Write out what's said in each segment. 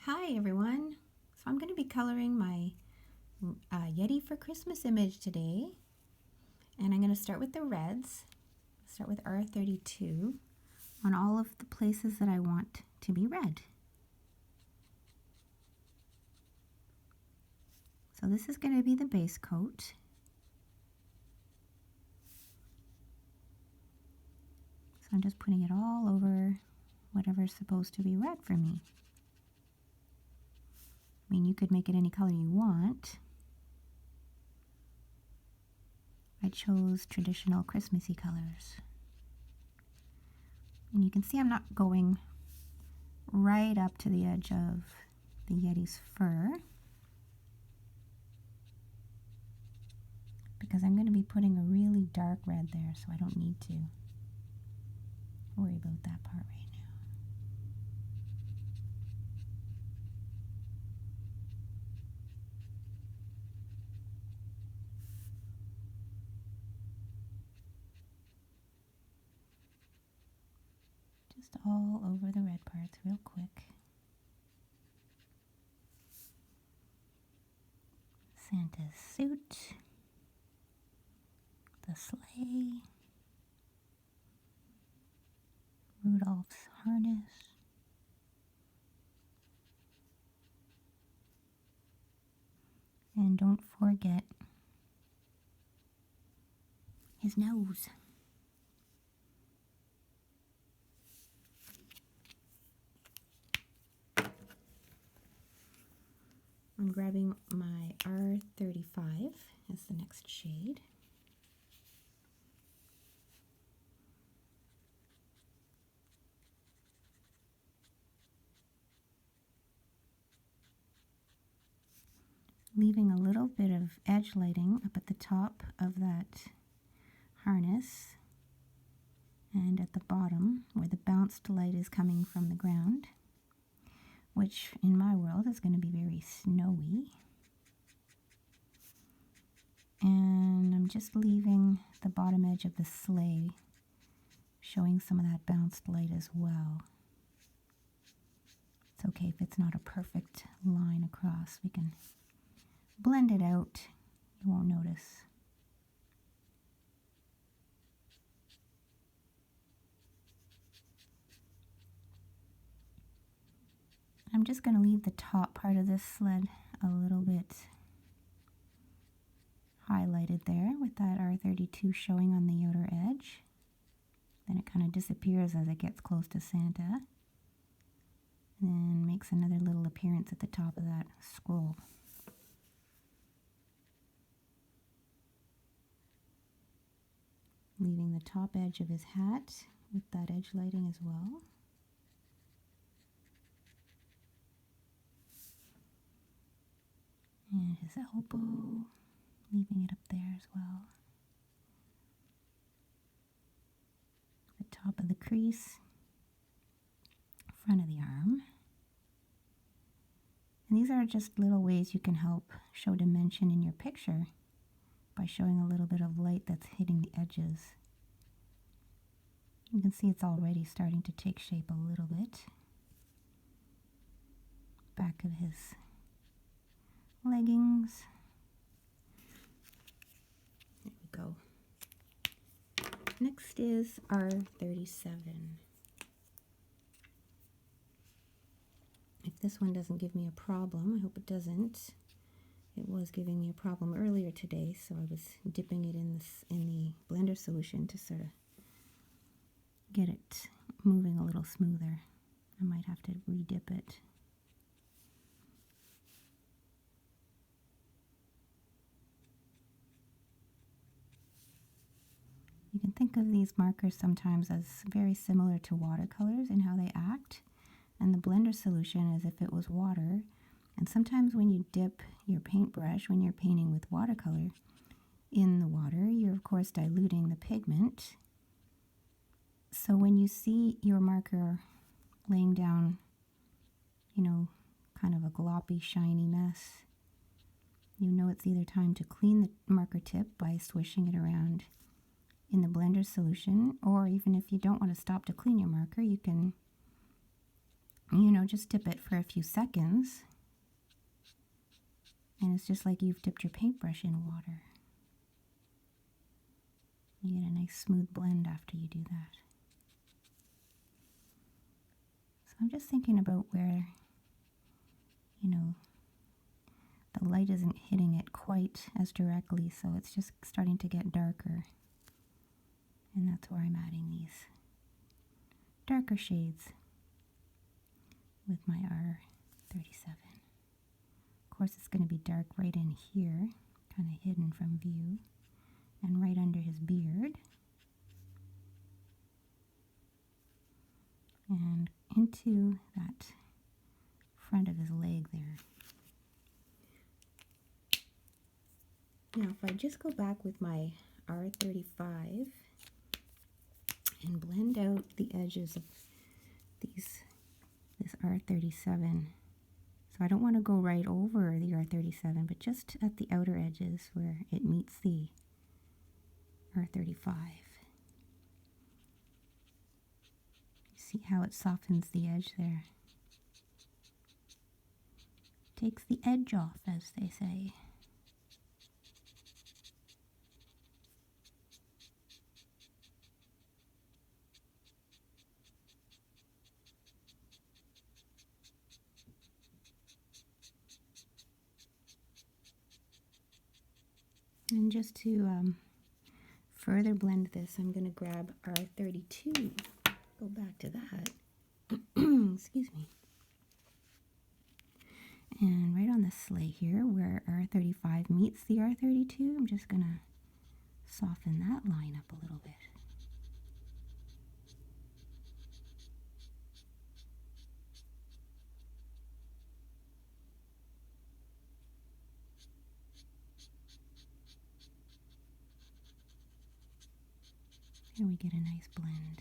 Hi everyone! So I'm going to be coloring my Yeti for Christmas image today, and I'm going to start with the reds. Start with R32 on all of the places that I want to be red. So this is going to be the base coat. So I'm just putting it all over whatever's supposed to be red for me. I mean, you could make it any color you want. I chose traditional Christmassy colors. And you can see I'm not going right up to the edge of the Yeti's fur, because I'm going to be putting a really dark red there, so I don't need to worry about that part right now. Just all over the red parts real quick. Santa's suit, the sleigh, Rudolph's harness, and don't forget his nose. I'm grabbing my R35 as the next shade. Leaving a little bit of edge lighting up at the top of that harness and at the bottom where the bounced light is coming from the ground, which in my world is going to be very snowy. And I'm just leaving the bottom edge of the sleigh showing some of that bounced light as well. It's okay if it's not a perfect line across. We can blend it out. You won't notice. I'm just going to leave the top part of this sled a little bit highlighted there with that R32 showing on the outer edge. Then it kind of disappears as it gets close to Santa, and then makes another little appearance at the top of that scroll. Leaving the top edge of his hat with that edge lighting as well. And his elbow, leaving it up there as well. The top of the crease, front of the arm. And these are just little ways you can help show dimension in your picture by showing a little bit of light that's hitting the edges. You can see it's already starting to take shape a little bit. Back of his leggings. There we go. Next is R37. If this one doesn't give me a problem, I hope it doesn't. It was giving me a problem earlier today, so I was dipping it in the blender solution to sort of get it moving a little smoother. I might have to re-dip it. You can think of these markers sometimes as very similar to watercolors in how they act, and the blender solution as if it was water. And sometimes when you dip your paintbrush, when you're painting with watercolor in the water, you're of course diluting the pigment. So when you see your marker laying down, you know, kind of a gloppy, shiny mess, you know it's either time to clean the marker tip by swishing it around in the blender solution, or even if you don't want to stop to clean your marker, you can you know, just dip it for a few seconds. And it's just like you've dipped your paintbrush in water. You get a nice smooth blend after you do that. So I'm just thinking about where, you know, the light isn't hitting it quite as directly, so it's just starting to get darker. And that's where I'm adding these darker shades with my R37. Of course, it's going to be dark right in here, kind of hidden from view, and right under his beard, and into that front of his leg there. Now, if I just go back with my R35 and blend out the edges of this R37. So I don't want to go right over the R37, but just at the outer edges where it meets the R35. See how it softens the edge there? Takes the edge off, as they say. And just to further blend this, I'm going to grab R32. Go back to that. Excuse me. And right on the sleigh here, where R35 meets the R32, I'm just going to soften that line up a little bit. There we get a nice blend.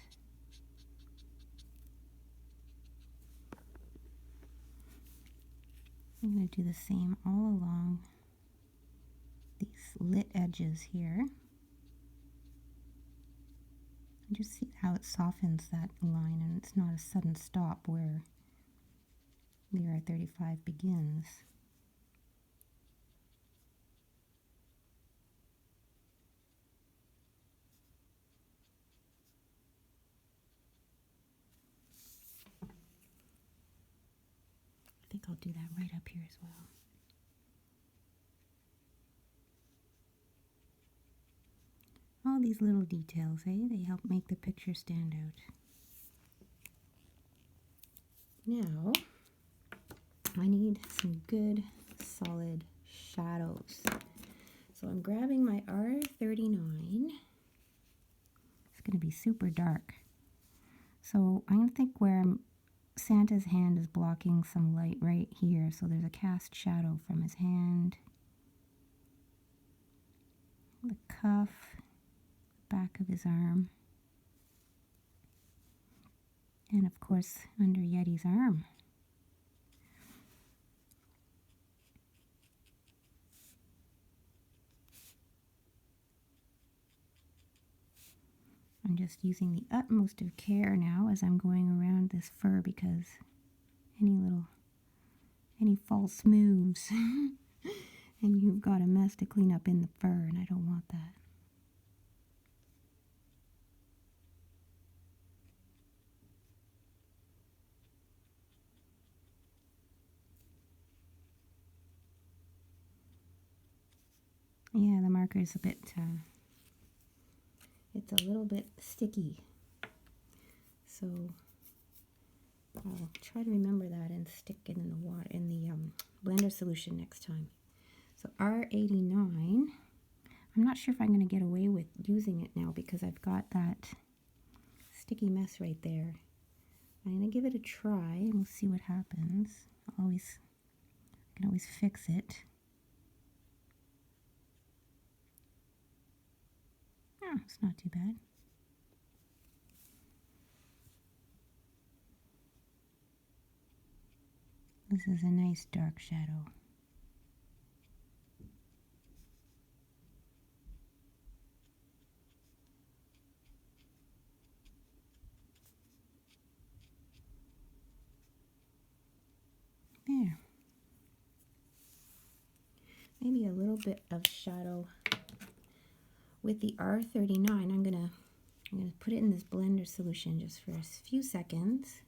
I'm going to do the same all along these lit edges here. And just see how it softens that line, and it's not a sudden stop where the R35 begins. I think I'll do that right up here as well. All these little details, they help make the picture stand out. Now, I need some good, solid shadows. So I'm grabbing my R39. It's going to be super dark. So I'm going to think where Santa's hand is blocking some light right here. So there's a cast shadow from his hand, the cuff, back of his arm, and of course under Yeti's arm. I'm just using the utmost of care now as I'm going around this fur, because any false moves and you've got a mess to clean up in the fur, and I don't want that. Yeah, the marker is a bit, it's a little bit sticky. So I'll try to remember that and stick it in the water, in the blender solution next time. So R89, I'm not sure if I'm going to get away with using it now because I've got that sticky mess right there. I'm going to give it a try and we'll see what happens. I can always fix it. Oh, it's not too bad. This is a nice dark shadow. maybe a little bit of shadow with the R39. I'm gonna put it in this blender solution just for a few seconds.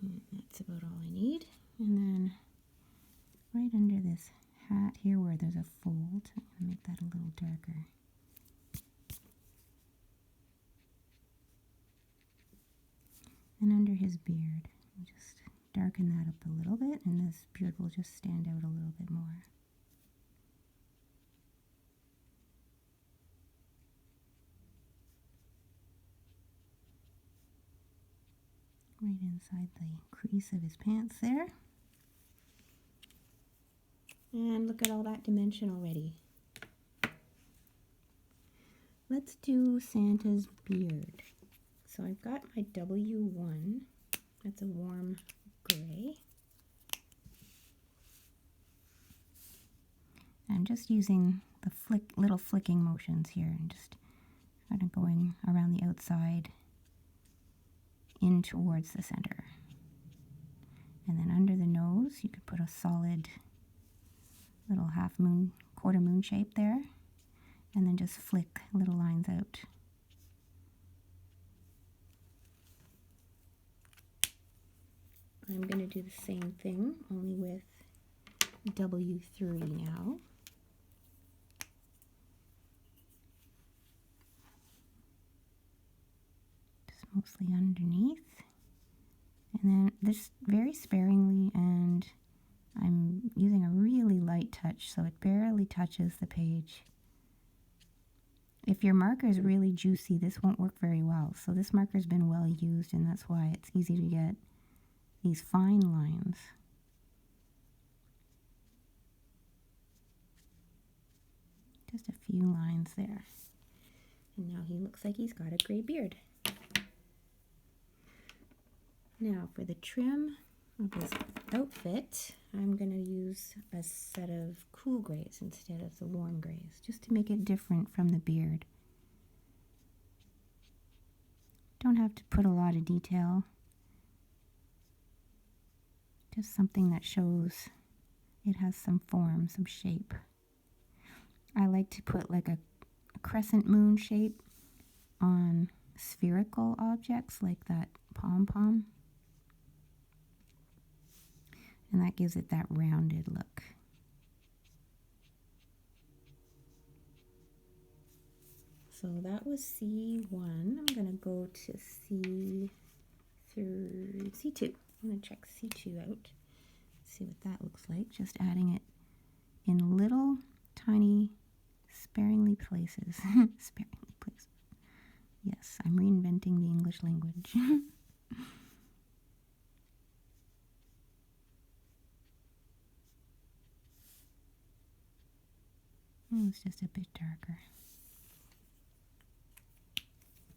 And that's about all I need. And then right under this hat here where there's a fold, I'm gonna make that a little darker. And under his beard, just darken that up a little bit, and this beard will just stand out a little bit more. Right inside the crease of his pants there. And look at all that dimension already. Let's do Santa's beard. So I've got my W1. That's a warm gray. I'm just using the little flicking motions here and just kind of going around the outside in towards the center. And then under the nose, you could put a solid little half moon, quarter moon shape there, and then just flick little lines out. I'm going to do the same thing, only with W3 now. Just mostly underneath. And then this very sparingly, and I'm using a really light touch, so it barely touches the page. If your marker is really juicy, this won't work very well. So this marker's been well used, and that's why it's easy to get these fine lines. Just a few lines there. And now he looks like he's got a gray beard. Now for the trim of his outfit, I'm going to use a set of cool grays instead of the warm grays, just to make it different from the beard. Don't have to put a lot of detail. Just something that shows it has some form, some shape. I like to put like a crescent moon shape on spherical objects like that pom-pom. And that gives it that rounded look. So that was C1. I'm going to go to C2. I'm going to check C2 out, see what that looks like. Just adding it in little tiny sparingly places. Sparingly places. Yes, I'm reinventing the English language. It's just a bit darker.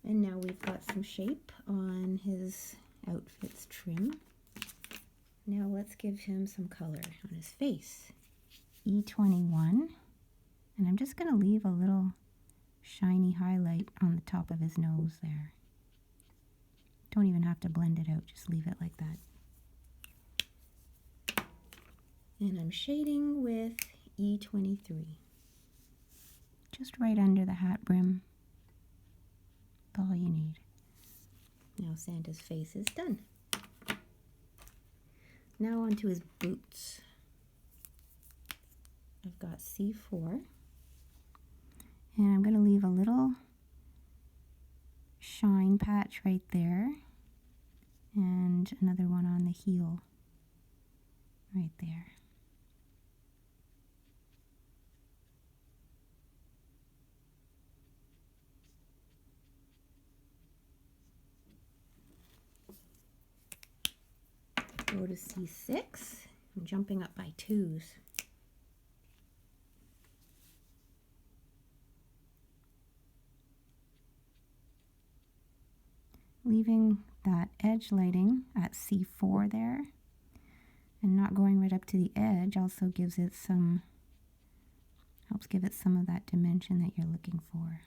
And now we've got some shape on his outfit's trim. Now let's give him some color on his face. E21. And I'm just going to leave a little shiny highlight on the top of his nose there. Don't even have to blend it out, just leave it like that. And I'm shading with E23. Just right under the hat brim. That's all you need. Now Santa's face is done. Now onto his boots. I've got C4. And I'm going to leave a little shine patch right there. And another one on the heel. Right there. Go to C6. I'm jumping up by 2s. Leaving that edge lighting at C4 there, and not going right up to the edge also gives it some, helps give it some of that dimension that you're looking for.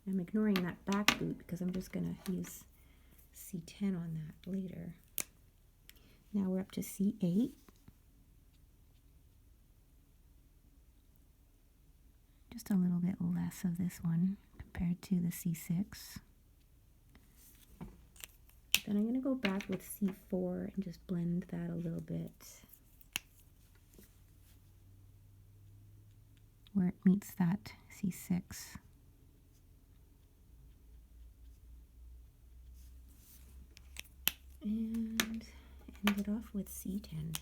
I'm ignoring that back boot because I'm just going to use C10 on that later. Now we're up to C8. Just a little bit less of this one compared to the C6. Then I'm going to go back with C4 and just blend that a little bit where it meets that C6. And end it off with C10.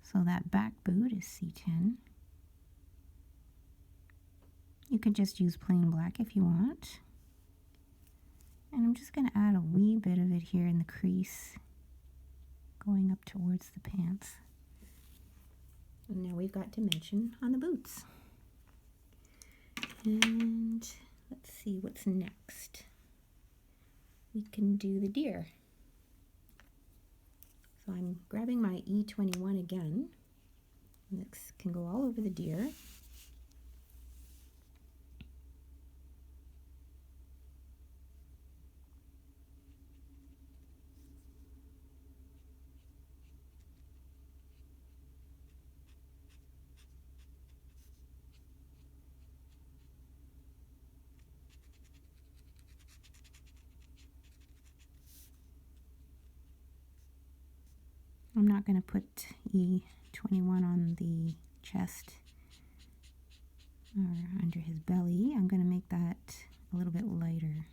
So that back boot is C10. You could just use plain black if you want. And I'm just going to add a wee bit of it here in the crease, going up towards the pants. And now we've got dimension on the boots. And let's see what's next. We can do the deer. So I'm grabbing my E21 again. This can go all over the deer. I'm not going to put E21 on the chest or under his belly. I'm going to make that a little bit lighter.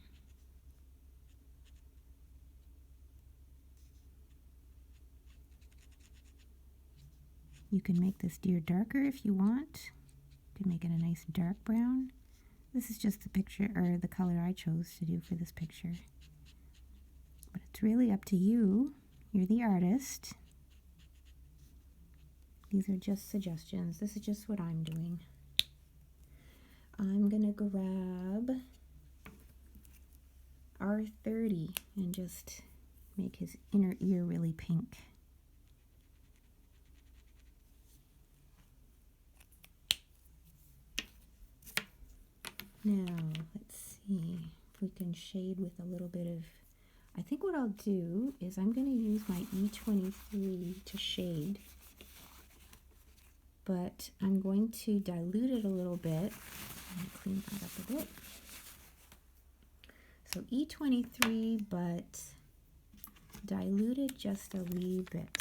You can make this deer darker if you want. You can make it a nice dark brown. This is just the picture, or the color I chose to do for this picture. But it's really up to you. You're the artist. These are just suggestions. This is just what I'm doing. I'm gonna grab R30 and just make his inner ear really pink. Now, let's see if we can shade with a little bit of, I think what I'll do is I'm going to use my E23 to shade, but I'm going to dilute it a little bit. I'm going to clean that up a bit. So E23, but diluted just a wee bit,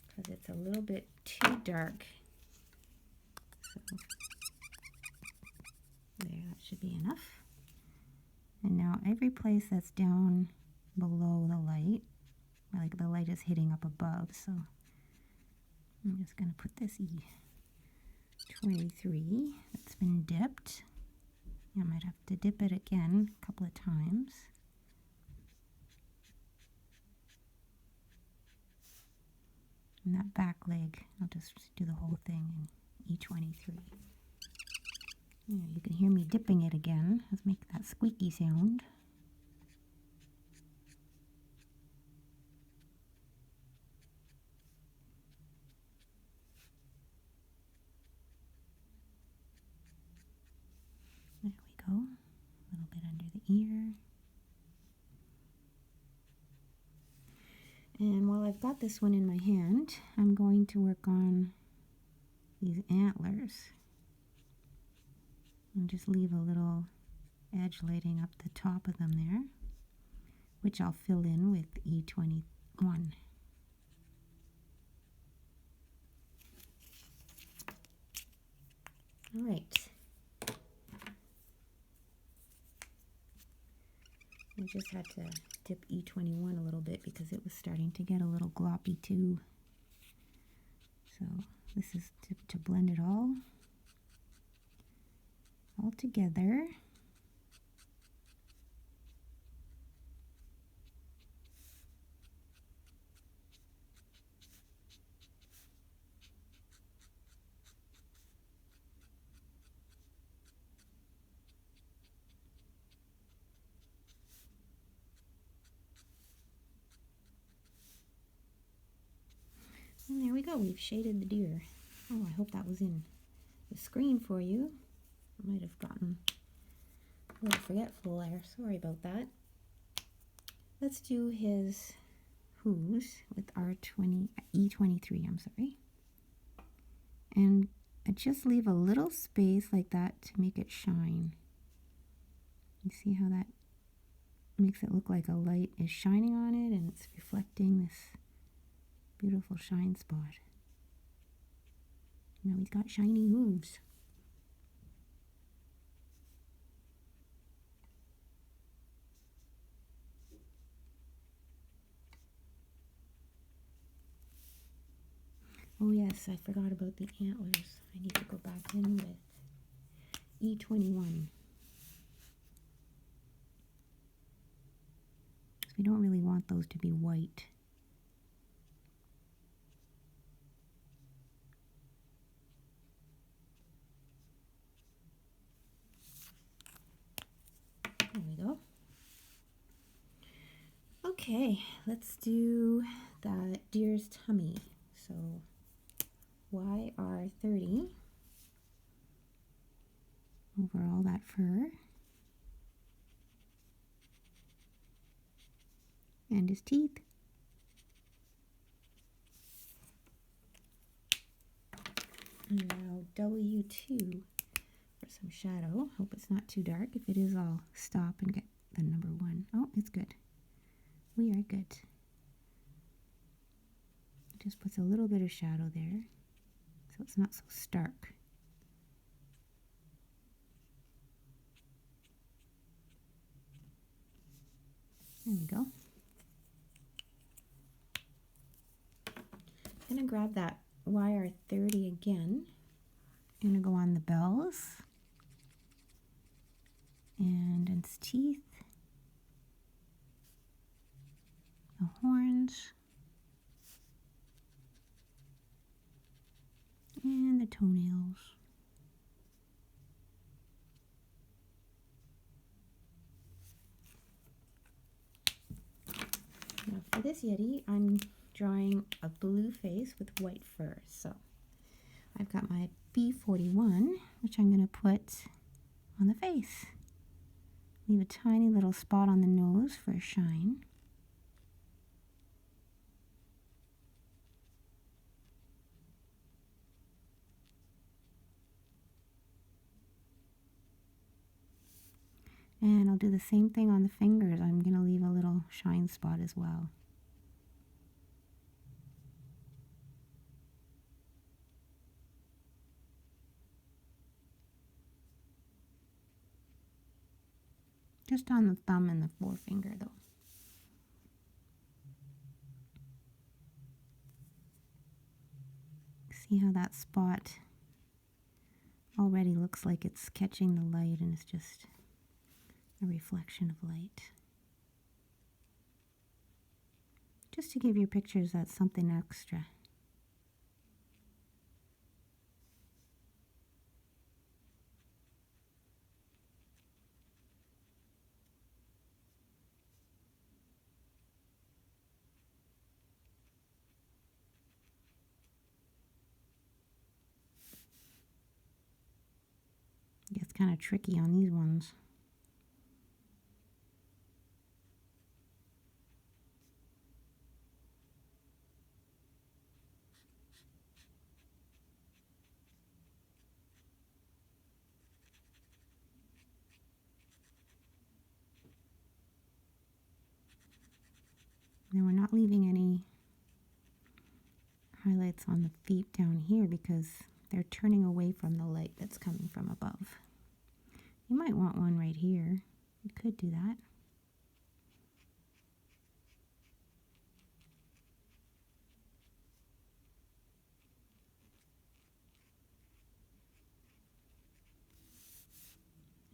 because it's a little bit too dark. So there, that should be enough. And now every place that's down below the light, like the light is hitting up above, so I'm just going to put this E23 that's been dipped. I might have to dip it again a couple of times. And that back leg, I'll just do the whole thing in E23. Yeah, you can hear me dipping it again. Let's make that squeaky sound. There we go. A little bit under the ear. And while I've got this one in my hand, I'm going to work on these antlers. And just leave a little edge lighting up the top of them there, which I'll fill in with E21. All right. I just had to dip E21 a little bit because it was starting to get a little gloppy too. So this is to blend it all together. And there we go, we've shaded the deer. Oh, I hope that was in the screen for you. might have gotten a little forgetful there. Sorry about that. Let's do his hooves with E23, I'm sorry. And just leave a little space like that to make it shine. You see how that makes it look like a light is shining on it and it's reflecting this beautiful shine spot. Now he's got shiny hooves. Oh yes, I forgot about the antlers. I need to go back in with E21. We don't really want those to be white. There we go. Okay, let's do the deer's tummy. So YR30 over all that fur. And his teeth. And now W2 for some shadow. Hope it's not too dark. If it is, I'll stop and get the number 1. Oh, it's good. We are good. It just puts a little bit of shadow there, so it's not so stark. There we go. I'm going to grab that YR30 again. I'm going to go on the bells and its teeth, the horns, and the toenails. Now for this Yeti, I'm drawing a blue face with white fur. So I've got my B41, which I'm going to put on the face. Leave a tiny little spot on the nose for a shine. And I'll do the same thing on the fingers. I'm going to leave a little shine spot as well. Just on the thumb and the forefinger though. See how that spot already looks like it's catching the light and it's just a reflection of light. Just to give your pictures that something extra. It's kind of tricky on these ones. Now we're not leaving any highlights on the feet down here because they're turning away from the light that's coming from above. You might want one right here. You could do that.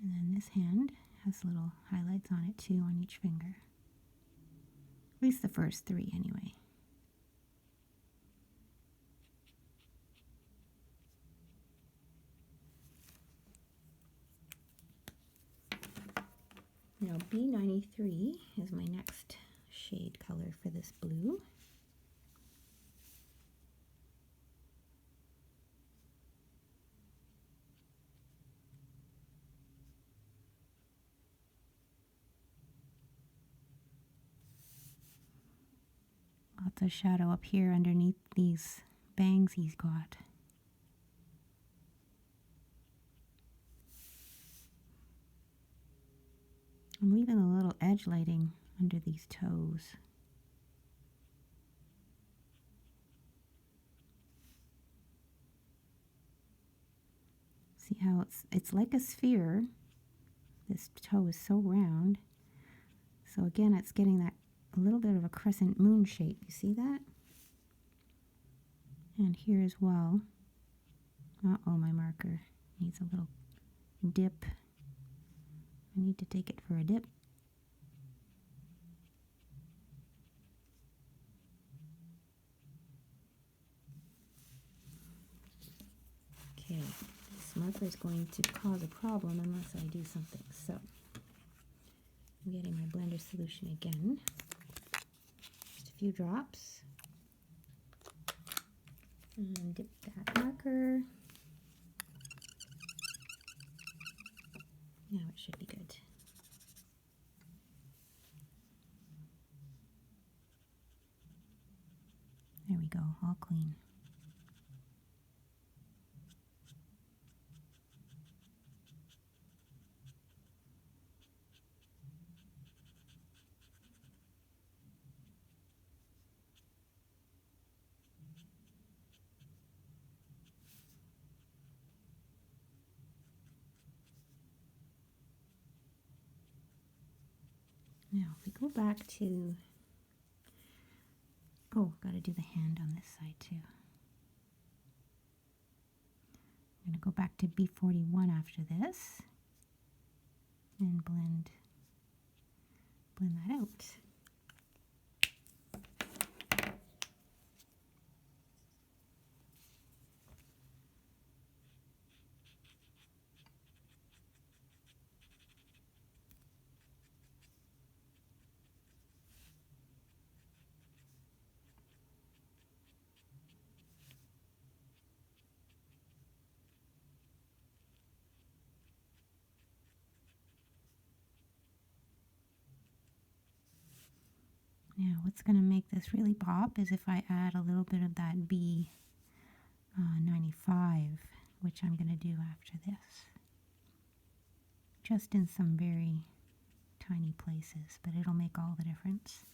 And then this hand has little highlights on it too on each finger. At least the first 3 anyway. Now B93 is my next shade color for this blue. lots of shadow up here underneath these bangs he's got. I'm leaving a little edge lighting under these toes. See how it's like a sphere. This toe is so round. So again, it's getting that a little bit of a crescent moon shape. You see that? And here as well. Uh-oh, my marker needs a little dip. I need to take it for a dip. Okay, this marker is going to cause a problem unless I do something. So, I'm getting my blender solution again. Just a few drops. And dip that marker. Now it should be good. There we go, all clean. Now, if we go back to, oh, got to do the hand on this side too. I'm going to go back to B41 after this and blend that out. Now, what's going to make this really pop is if I add a little bit of that B95, which I'm going to do after this. Just in some very tiny places, but it'll make all the difference.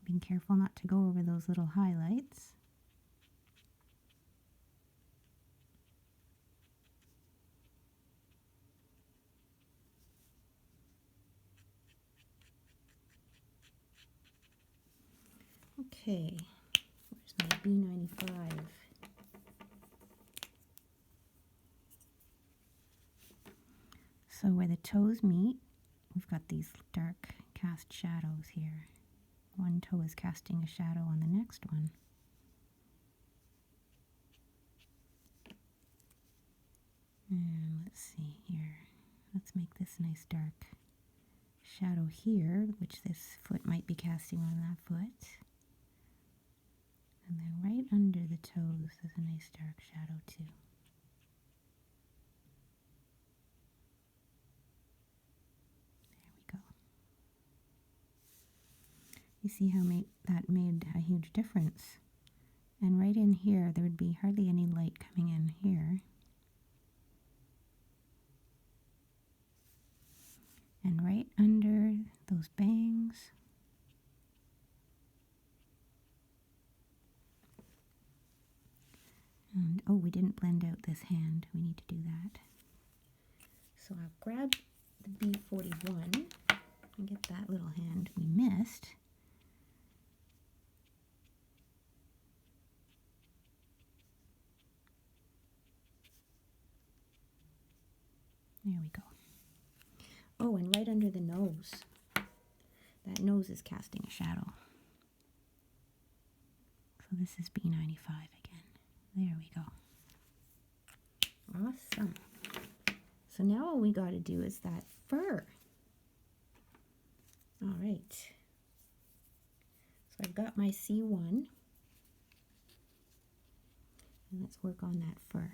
Being careful not to go over those little highlights. Okay, where's my B95? So where the toes meet, we've got these dark cast shadows here. One toe is casting a shadow on the next one. And let's see here. Let's make this nice dark shadow here, which this foot might be casting on that foot. And then right under the toes is a nice dark shadow too. There we go. You see how that made a huge difference. And right in here, there would be hardly any light coming in here. And right under those bangs. And, oh, we didn't blend out this hand. We need to do that. So I'll grab the B41 and get that little hand we missed. There we go. Oh, and right under the nose. That nose is casting a shadow. So this is B95 again. There we go. Awesome. So now all we got to do is that fur. All right. So I've got my C1. And let's work on that fur.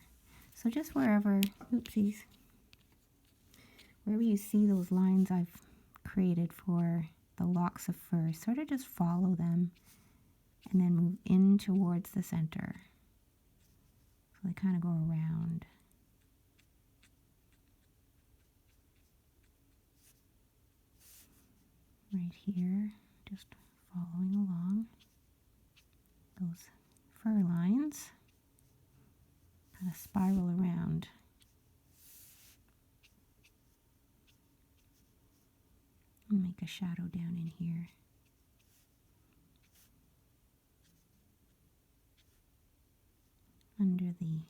So just wherever, oopsies. wherever you see those lines I've created for the locks of fur, sort of just follow them and then move in towards the center. So they kind of go around. Right here, just following along those fur lines, kind of spiral around. And make a shadow down in here. Under the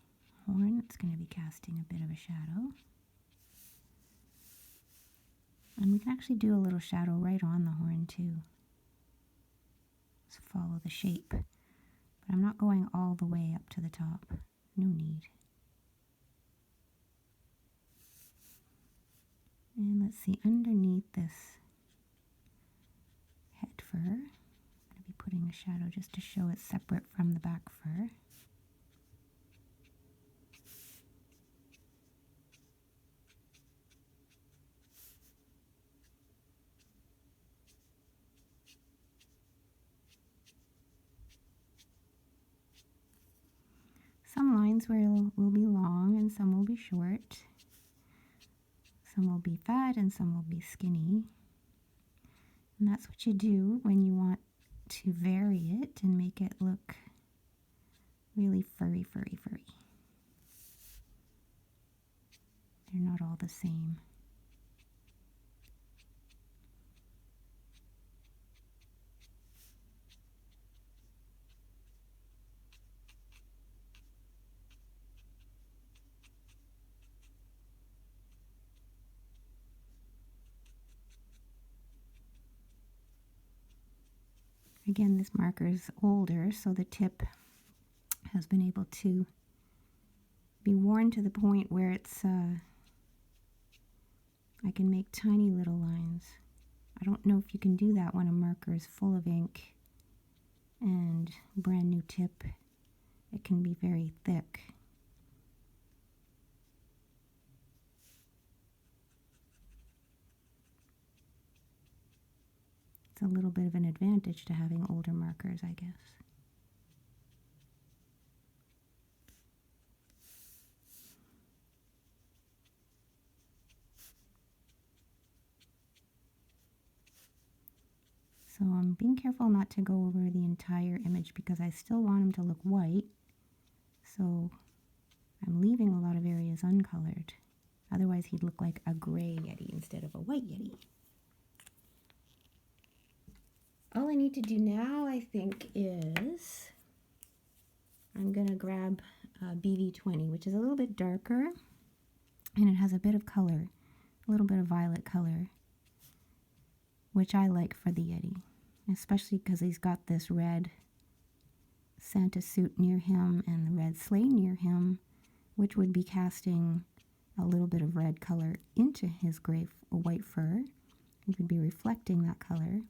horn, it's going to be casting a bit of a shadow. And we can actually do a little shadow right on the horn too. Just follow the shape. But I'm not going all the way up to the top. No need. And let's see, underneath this head fur, I'm going to be putting a shadow just to show it's separate from the back fur. Some lines will be long and some will be short. Some will be fat and some will be skinny. And that's what you do when you want to vary it and make it look really furry, furry, furry. They're not all the same. Again, this marker is older, so the tip has been able to be worn to the point where it's, I can make tiny little lines. I don't know if you can do that when a marker is full of ink and brand new tip. It can be very thick. It's a little bit of an advantage to having older markers, I guess. So I'm being careful not to go over the entire image because I still want him to look white. So I'm leaving a lot of areas uncolored. Otherwise he'd look like a gray Yeti instead of a white Yeti. All I need to do now, I think, is I'm going to grab BV20, which is a little bit darker, and it has a bit of color, a little bit of violet color, which I like for the Yeti, especially because he's got this red Santa suit near him and the red sleigh near him, which would be casting a little bit of red color into his gray white fur. He would be reflecting that color.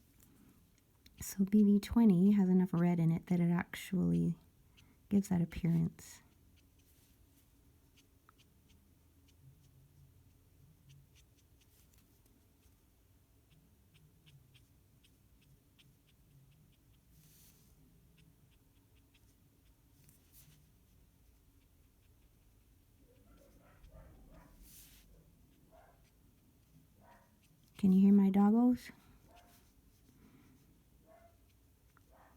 So BV20 has enough red in it that it actually gives that appearance. Can you hear my doggos?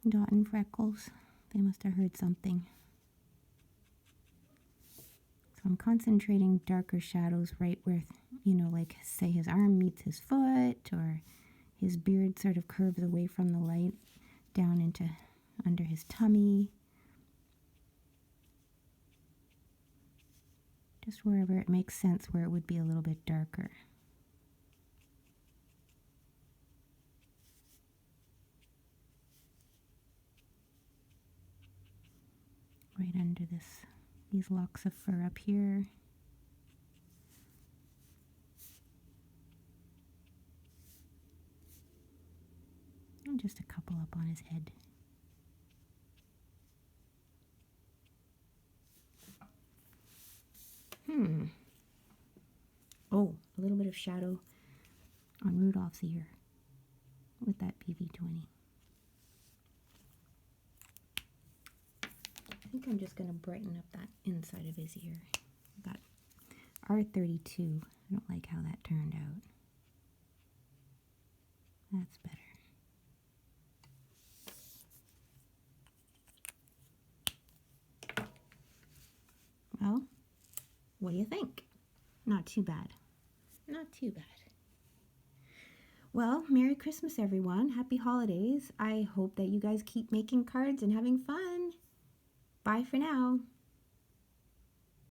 Dot and Freckles. They must have heard something. So I'm concentrating darker shadows right where, you know, like say his arm meets his foot, or his beard sort of curves away from the light down into under his tummy. Just wherever it makes sense where it would be a little bit darker. Right under these locks of fur up here. And just a couple up on his head. Oh, a little bit of shadow on Rudolph's ear with that BV20. I think I'm just going to brighten up that inside of his ear. Got R32. I don't like how that turned out. That's better. Well, what do you think? Not too bad. Not too bad. Well, Merry Christmas, everyone. Happy holidays. I hope that you guys keep making cards and having fun. Bye for now.